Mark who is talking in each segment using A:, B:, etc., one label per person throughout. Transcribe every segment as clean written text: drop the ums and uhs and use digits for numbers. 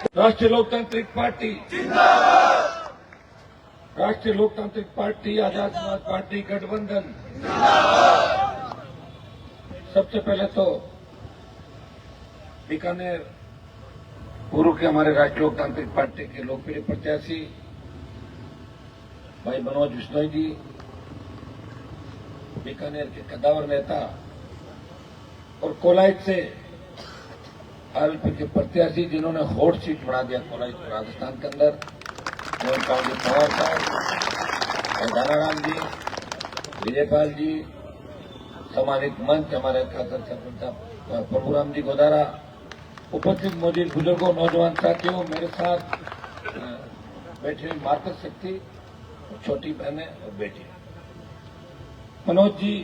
A: राष्ट्रीय लोकतांत्रिक पार्टी राष्ट्रीय लोकतांत्रिक पार्टी, आजाद समाज पार्टी गठबंधन। सबसे पहले तो बीकानेर पूर्व के हमारे राष्ट्रीय लोकतांत्रिक पार्टी के लोकप्रिय प्रत्याशी भाई मनोज बिश्नोई जी, बीकानेर के कद्दावर नेता और कोलाइट से आरएलपी के प्रत्याशी जिन्होंने हॉट सीट बना दिया कोलाइट राजस्थान के अंदर, कांग्रेस पवार साहब और दानाराम जी, विजयपाल जी, सम्मानित मंच हमारे खासर सरपंच प्रभुराम जी गोदारा, उपस्थित मौजूद बुजुर्गों, नौजवान साथियों, मेरे साथ बैठे हुई मातृशक्ति, छोटी बहनें और बेटी। मनोज जी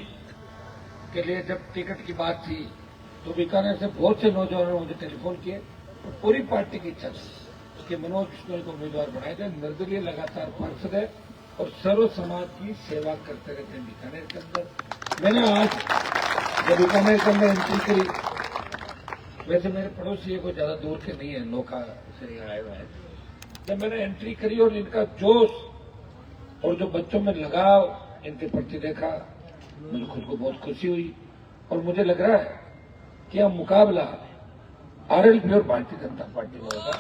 A: के लिए जब टिकट की बात थी तो बीकानेर से बहुत से नौजवानों ने मुझे टेलीफोन किए और पूरी पार्टी की इच्छा थी कि मनोज बिश्नोई को उम्मीदवार बनाया जाए। निर्दलीय लगातार पार्षद है और सर्व समाज की सेवा करते रहते हैं बीकानेर के अंदर। मैंने आज जब बीकानेर के अंदर एंट्री करी, वैसे मेरे पड़ोसी कोई ज्यादा दूर के नहीं है, नौका से आए हुए हैं, जब मैंने एंट्री करी और इनका जोश और जो बच्चों में लगाव इनके प्रति देखा, मुझे खुद को बहुत खुशी हुई और मुझे लग रहा है कि अब मुकाबला आरएलपी और भारतीय जनता पार्टी में होगा।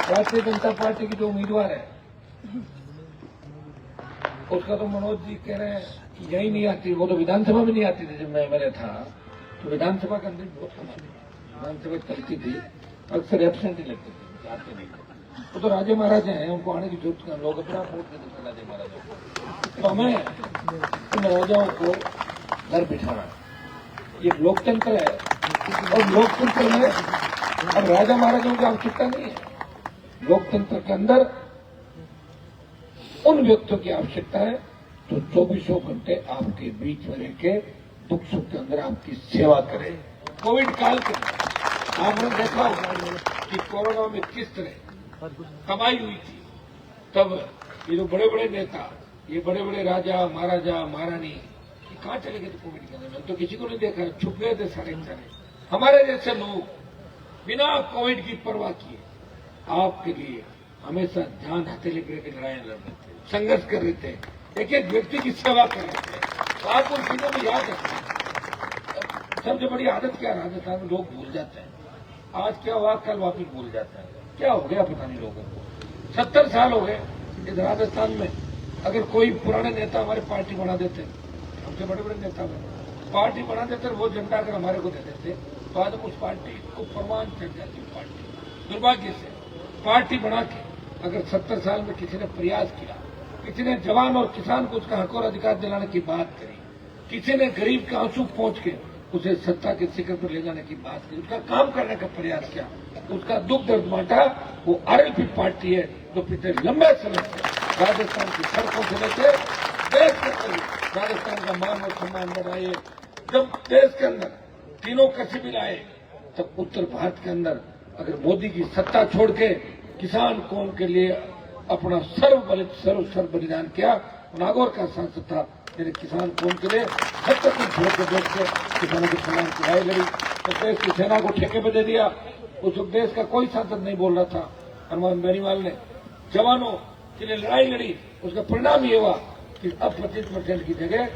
A: भारतीय जनता पार्टी की जो उम्मीदवार है उसका तो मनोज जी कह रहे हैं कि यही नहीं आती, वो तो विधानसभा में नहीं आती थी। जब मैं मेरे था तो विधानसभा के अंदर बहुत कम आती थी, विधानसभा चलती थी, अक्सर एबसेंट ही लगते थे, आते नहीं थे। वो तो राजे महाराजे हैं, उनको आने की जरूरत नहीं, लोग अपना वोट देते थे राजे महाराजा। तो हमें इन राजाओं को घर बिठाना, ये लोकतंत्र है और लोकतंत्र में अब राजा महाराजाओं की आवश्यकता नहीं है। लोकतंत्र के अंदर उन व्यक्तियों की आवश्यकता है जो 24 घंटे आपके बीच में रह के दुख सुख के अंदर आपकी सेवा करे। कोविड काल के आपने देखा होगा कि कोरोना में किस तरह कमाई हुई थी, तब ये जो बड़े बड़े नेता, ये बड़े बड़े राजा महाराजा महारानी कहाँ चले गए थे कोविड के अंदर? मैंने तो किसी को नहीं देखा, छुप गए थे सारे सारे। हमारे जैसे लोग बिना कोविड की परवाह किए आपके लिए हमेशा ध्यान हथेली पे लेकर लड़ाइयां लड़ रहे थे, संघर्ष कर रहे थे, एक एक व्यक्ति की सेवा कर रहे थे। तो आप उन चीजों में याद रखें। सबसे बड़ी आदत क्या है राजस्थान में, लोग भूल जाते हैं। आज क्या हुआ कल वापिस भूल जाता है, क्या हो गया पता नहीं लोगों को। 70 साल हो गए इस राजस्थान में। अगर कोई पुराने नेता हमारे पार्टी बना देते, हमसे बड़े बड़े नेता पार्टी बना देते, वो जनता अगर हमारे को दे देते तो आज हम उस पार्टी को प्रमाण चढ़ जाती। पार्टी दुर्भाग्य से पार्टी बना के अगर 70 साल में किसी ने प्रयास किया, किसी ने जवान और किसान को उसका हक और अधिकार दिलाने की बात करी, किसी ने गरीब के आंसू पहुंच के उसे सत्ता के शिखर पर ले जाने की बात की, उसका काम करने का प्रयास किया, उसका दुख दर्द बांटा, वो आरएलपी पार्टी है जो पिछले लंबे समय से राजस्थान की सड़कों से लेकर देश के अंदर राजस्थान का मान और सम्मान बढ़ाए। जब देश के अंदर तीनों कसीबी लाए, तब उत्तर भारत के अंदर अगर मोदी की सत्ता छोड़ के किसान कौम के लिए अपना सर्व बलिदान किया। नागौर का सांसद था, मेरे किसान कौम के लिए 70 दिन छोड़ के देश के किसानों के सम्मान की लड़ाई लड़ी, तो देश की सेना को ठेके पे दे दिया। उस वक्त देश का कोई सांसद नहीं बोल रहा था। हनुमान बेनीवाल ने जवानों के लिए लड़ाई लड़ी, उसका परिणाम ये हुआ कि अब 25% की जगह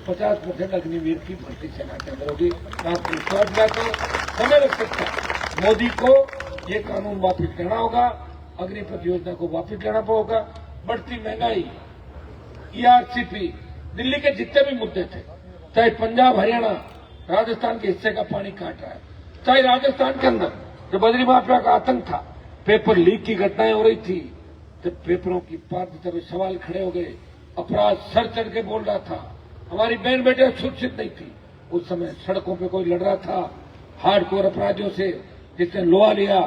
A: 50% अग्निवीर की भर्ती सेना के अंदर होगी। आपको विश्वास दिलाते समय लग सकता है, मोदी को ये कानून वापिस लेना होगा, अग्निपथ योजना को वापिस लेना होगा। बढ़ती महंगाई, ईआरसीपी, दिल्ली के जितने भी मुद्दे थे, चाहे पंजाब हरियाणा राजस्थान के हिस्से का पानी काट रहा है, चाहे राजस्थान के अंदर जो बजरी माफिया का आतंक था, पेपर लीक की घटनाएं हो रही थी, जब पेपरों की पारदर्शिता पे सवाल खड़े हो गए, अपराध सर चढ़ के बोल रहा था, हमारी बहन बेटे सुरक्षित नहीं थी, उस समय सड़कों पे कोई लड़ रहा था हार्डकोर अपराधियों से, जिसने लोहा लिया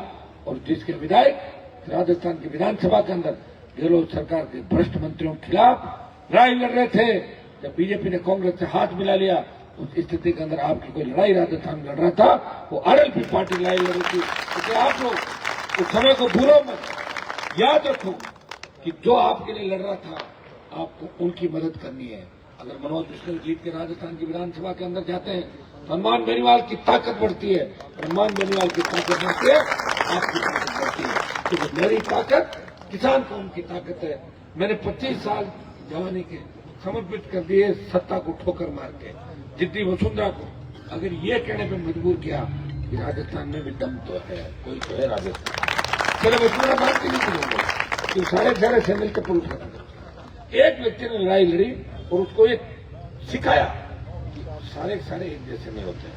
A: और जिसके विधायक राजस्थान की विधानसभा के अंदर गहलोत सरकार के भ्रष्ट मंत्रियों के खिलाफ लड़ाई लड़ रहे थे। जब बीजेपी ने कांग्रेस से हाथ मिला लिया, उस स्थिति के अंदर आपकी कोई लड़ाई राजस्थान में लड़ रहा था, वो आरएलपी पार्टी लड़ाई लड़ रही थी। इसलिए आप लोग उस समय को भूलो मत, याद रखो कि जो आपके लिए लड़ रहा था, आपको उनकी मदद करनी है। अगर मनोज विष्णु जीत के राजस्थान की विधानसभा के अंदर जाते हैं तो हनुमान बेनीवाल की ताकत बढ़ती है, हनुमान बेनीवाल की ताकत बढ़ती है, आपकी ताकत बढ़ती है। क्योंकि मेरी ताकत किसान कौम की ताकत है। मैंने 25 साल जवानी के समर्पित कर दिए सत्ता को ठोकर मार के। जितनी वसुंधरा को अगर ये कहने पर मजबूर किया कि राजस्थान में भी दम तो है, कोई तो है राजस्थान, चलो वसुंधरा बात की नहीं करेंगे कि सारे से मिलकर पुरुष करते। एक व्यक्ति ने लड़ाई लड़ी और उसको ये सिखाया कि सारे एक जैसे नहीं होते,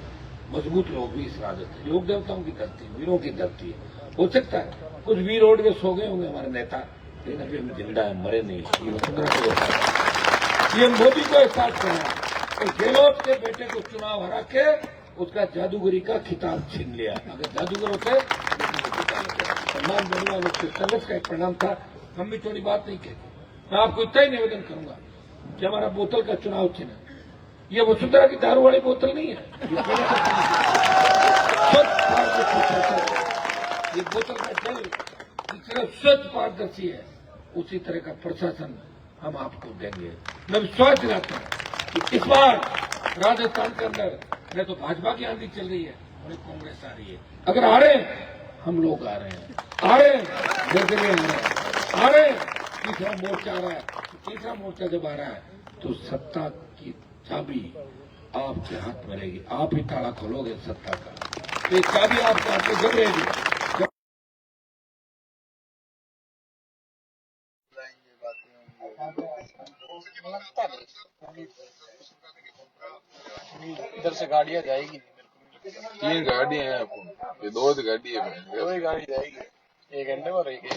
A: मजबूत लोग भी इस राजस्थान, योग देवताओं की धरती, वीरों की धरती है। हो सकता है कुछ वीर रोड में सो गए होंगे हमारे नेता, लेकिन अभी हम जिंदा है, मरे नहीं। ये वसुंधरा को पीएम मोदी को एहसास करना और गहलोत के बेटे को चुनाव हरा के उसका जादूगरी का खिताब छीन लिया। अगर जादूगर होते सम्मान बेनीवाल उसके संघर्ष का एक परिणाम था। हम भी थोड़ी बात नहीं कहते। मैं आपको इतना ही निवेदन करूंगा कि हमारा बोतल का चुनाव चिन्ह ये वसुंधरा की दारू वाली बोतल नहीं है, ये बोतल का जल जिस तरह स्वच्छ पारदर्शी है उसी तरह का प्रशासन हम आपको देंगे। मैं विश्वास दिलाता हूं कि इस बार राजस्थान के अंदर न तो भाजपा की आंधी चल रही है और कांग्रेस आ रही है। अगर आ रहे हैं हम लोग आ रहे हैं निर्दलीय आ रहे हैं, तीसरा मोर्चा आ रहा है। तीसरा मोर्चा जब आ रहा है तो सत्ता की चाबी आपके हाथ में रहेगी, आप ही ताला खोलोगे सत्ता का, तो चाबी आपके हाथ में जब रहेगी।
B: इधर से गाड़ियां जाएगी,
C: 3 गाड़ियां हैं आपको, ये 2 गाड़ी है,
B: 2 ही गाड़ी जाएगी, 1 घंटे में रहेगी,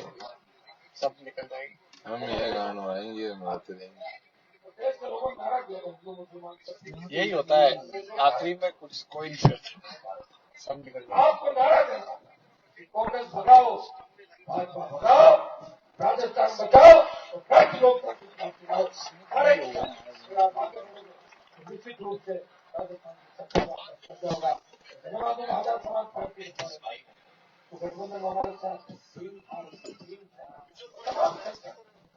B: सब निकल जाएगी।
C: हम ये गाना आएंगे मारते रहेंगे।
B: यही होता है, आखिरी में कुछ कोई नहीं करता, सब निकल जाएगा।
A: कांग्रेस भगाओ, भाजपा भगाओ, राजस्थान बचाओ, राज्य लोकतंत्र बचाओ। निश्चित रूप से आजाद समाज पार्टी गठबंधन हमारे साथ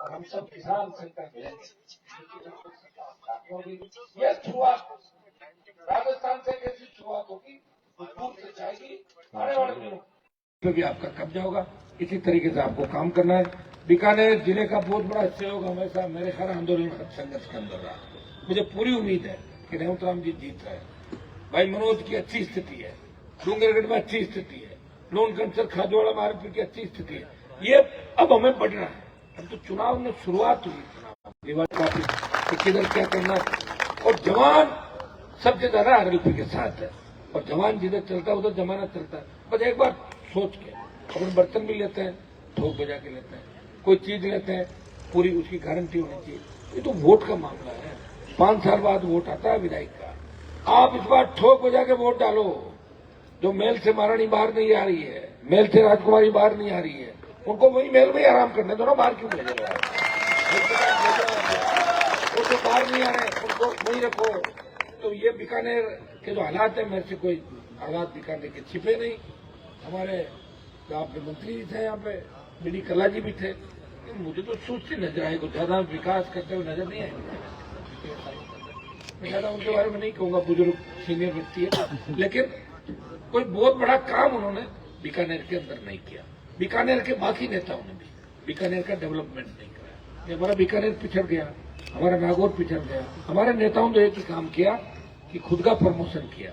A: हम सब किसान संगठन ये शुरुआत राजस्थान से कैसी शुरुआत होगी, दूर से जाएगी, आने वाले दिनों में भी आपका कब्जा होगा। इसी तरीके से आपको काम करना है। बीकानेर जिले का बहुत बड़ा सहयोग हमेशा मेरे खैर आंदोलन संघर्ष के अंदर रहा। मुझे पूरी उम्मीद है कि रेवंत राम जी जीत रहे हैं। भाई मनोज की अच्छी स्थिति है, डूंगरगढ़ में अच्छी स्थिति है, लोन कंसर खाजवाड़ा मार्ग की अच्छी स्थिति है। ये अब हमें बढ़ना है। अब तो चुनाव में शुरुआत हुई, चुनाव किधर क्या करना है। और जवान सबसे ज्यादा आरएलपी के साथ है, और जवान जिधर चलता है उधर जमाना चलता है। बस एक बार सोच के अपने बर्तन भी लेते हैं, ठोक बजा के लेते हैं, कोई चीज लेते हैं, पूरी उसकी गारंटी होनी चाहिए। ये तो वोट का मामला है, 5 साल बाद वोट आता है विधायक का। आप इस बार ठोक बजा के वोट डालो। जो मेल से महारानी बाहर नहीं आ रही है, मेल से राजकुमारी बाहर नहीं आ रही है, उनको वही मेल में ही आराम करने दो ना, बाहर क्यों भेज रहे हैं? वो तो बाहर नहीं आ रहे, उनको वहीं रखो। तो ये बीकानेर के जो हालात है, मेरे से कोई हालात बीकानेर के छिपे नहीं। हमारे जो आपके मंत्री जी थे यहाँ पे, बीडी कल्ला जी भी थे, मुझे तो सोचती नजर आए, कुछ ज्यादा विकास करते हुए नजर नहीं आए। मैं ज्यादा उनके बारे में नहीं कहूंगा, बुजुर्ग सीनियर व्यक्ति है, लेकिन कोई बहुत बड़ा काम उन्होंने बीकानेर के अंदर नहीं किया। बीकानेर के बाकी नेताओं ने भी बीकानेर का डेवलपमेंट नहीं कराया। हमारा बीकानेर पिछड़ गया, हमारा नागौर पिछड़ गया। हमारे नेताओं ने एक ही काम किया कि खुद का प्रमोशन किया,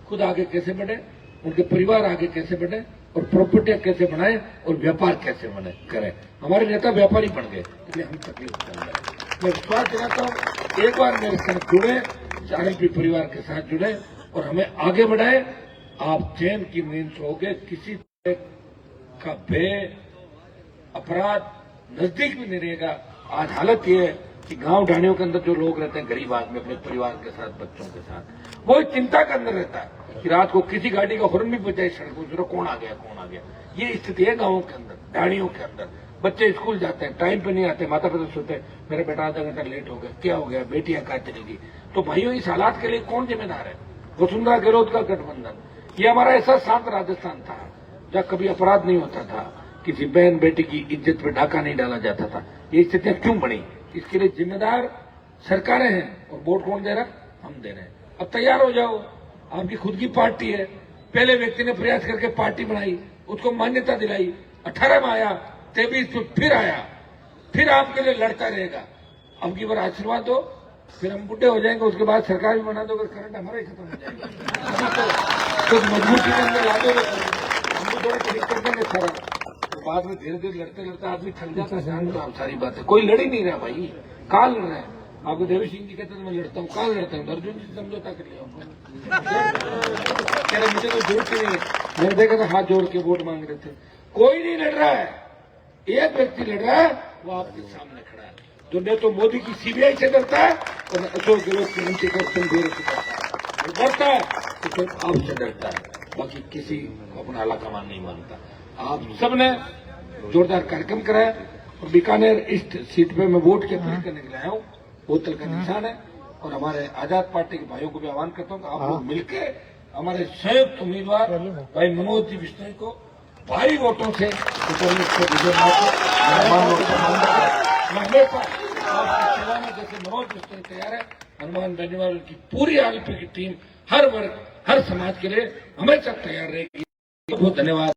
A: खुद आगे कैसे बढ़े, उनके परिवार आगे कैसे बढ़े, और प्रॉपर्टियां कैसे बनाए, और व्यापार कैसे बने करें। हमारे नेता व्यापारी बन गए, इसलिए हम तकलीफ चल रहे हैं। मैं विश्वास दिलाता हूँ, एक बार मेरे साथ जुड़े, आरएलपी परिवार के साथ जुड़े और हमें आगे बढ़ाए। आप चैन की नींद सोओगे, किसी तरह का भय, अपराध नजदीक भी नहीं रहेगा। आज हालत ये है कि गांव ढाणियों के अंदर जो लोग रहते हैं, गरीब आदमी अपने परिवार के साथ, बच्चों के साथ, वो चिंता के अंदर रहता है कि रात को किसी गाड़ी का हॉर्न भी बजाए सड़कों पर, कौन आ गया। ये स्थिति है गांवों के अंदर, ढाणियों के अंदर। बच्चे स्कूल जाते हैं, टाइम पे नहीं आते, माता पिता सोचते हैं मेरा बेटा आधा घंटा लेट हो गया, क्या हो गया, बेटियां कहाँ चलेगी। तो भाइयों, इस हालात के लिए कौन जिम्मेदार है? वसुंधरा गहलोत का गठबंधन। ये हमारा ऐसा शांत राजस्थान था जहाँ कभी अपराध नहीं होता था, किसी बहन बेटी की इज्जत पे डाका नहीं डाला जाता था। ये स्थितियां क्यों बनी? इसके लिए जिम्मेदार सरकारें हैं और वोट कौन दे रहा? हम दे रहे हैं। अब तैयार हो जाओ, आपकी खुद की पार्टी है। पहले व्यक्ति ने प्रयास करके पार्टी बनाई, उसको मान्यता दिलाई, 18 में आया, 23 में फिर आया, फिर आपके लिए लड़ता रहेगा। अब की बार आशीर्वाद दो, फिर हम बुढ़े हो जाएंगे, उसके बाद सरकार भी बना दो, अगर करंट हमारा ही खत्म हो जाएगा। कुछ मजबूती के अंदर ला दो, हम भी थोड़ा क्लिक कर देंगे सारा, तो बाद में धीरे धीरे लड़ते लड़ते आदमी थक जाता है। जान तो आप सारी बात है, कोई लड़ ही नहीं रहा भाई, कहाँ लड़ रहा है? आपको देवी सिंह जी कहते हैं मैं लड़ता हूँ, कहाँ लड़ता हूँ? अर्जुन जी समझौता कर लिया, कह रहे मुझे तो जरूरत ही नहीं है। मैंने देखा था हाथ जोड़ के वोट मांग रहे थे। कोई नहीं लड़ रहा है, एक व्यक्ति लड़ रहा है, वो आपके सामने खड़ा है, जो न तो मोदी की सीबीआई से डरता है और न अशोक गहलोत की एंटी करप्शन ब्यूरो से डरता है, तो सिर्फ आपसे डरता है, बाकी किसी को अपना आला कमान नहीं मानता। आप सबने जोरदार कार्यक्रम कराया और बीकानेर ईस्ट सीट पे मैं वोट की अपील करने के लिए आया हूँ। बोतल का निशान है और हमारे आजाद पार्टी के भाइयों को भी आह्वान करता हूँ कि आप लोग मिलकर हमारे संयुक्त उम्मीदवार भाई मनोज जी बिश्नोई को भारी वोटों से हमेशा आपकी सेवा में जैसे मनोज बिश्नोई तैयार है, हनुमान बेनीवाल की पूरी आलपी की टीम हर वर्ग हर समाज के लिए हमेशा तैयार रहेगी। बहुत धन्यवाद।